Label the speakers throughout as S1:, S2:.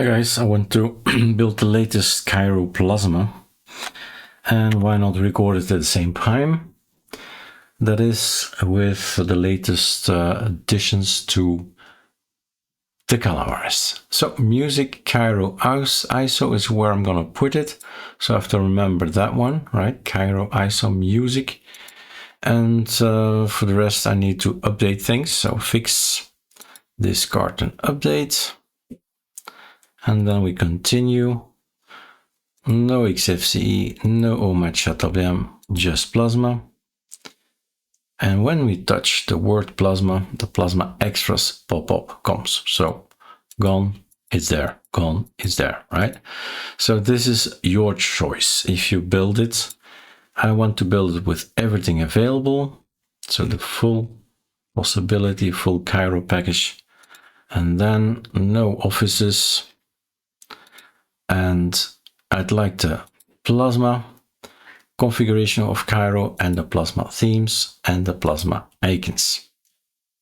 S1: Hi guys, I want to build the latest Kiro Plasma, and why not record it at the same time? That is with the latest additions to the Calamares. So music Kiro ISO is where I'm gonna put it, so I have to remember that one, right? Kiro ISO music. And for the rest I need to update things, so fix, discard and update. And then we continue. No XFCE, no Ohmychadwm, just Plasma. And when we touch the word Plasma, the Plasma extras pop-up comes. So gone, it's there, gone, it's there, right? So this is your choice. If you build it, I want to build it with everything available. So the full possibility, full Kiro package. And then no offices. And I'd like the Plasma configuration of Kiro and the Plasma themes and the Plasma icons.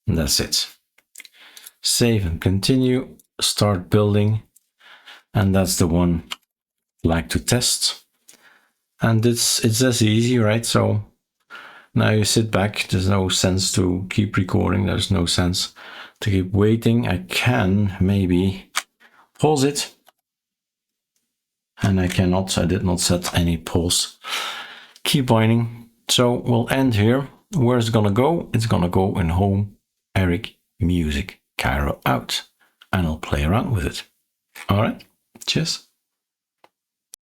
S1: And that's it. Save and continue, start building. And that's the one I like to test. And it's as easy, right? So now you sit back. There's no sense to keep recording. There's no sense to keep waiting. I can maybe pause it. And I did not set any pause. Keep winding. So we'll end here. Where's it gonna go? It's gonna go in home, Erik, music, Kiro out. And I'll play around with it. All right, cheers.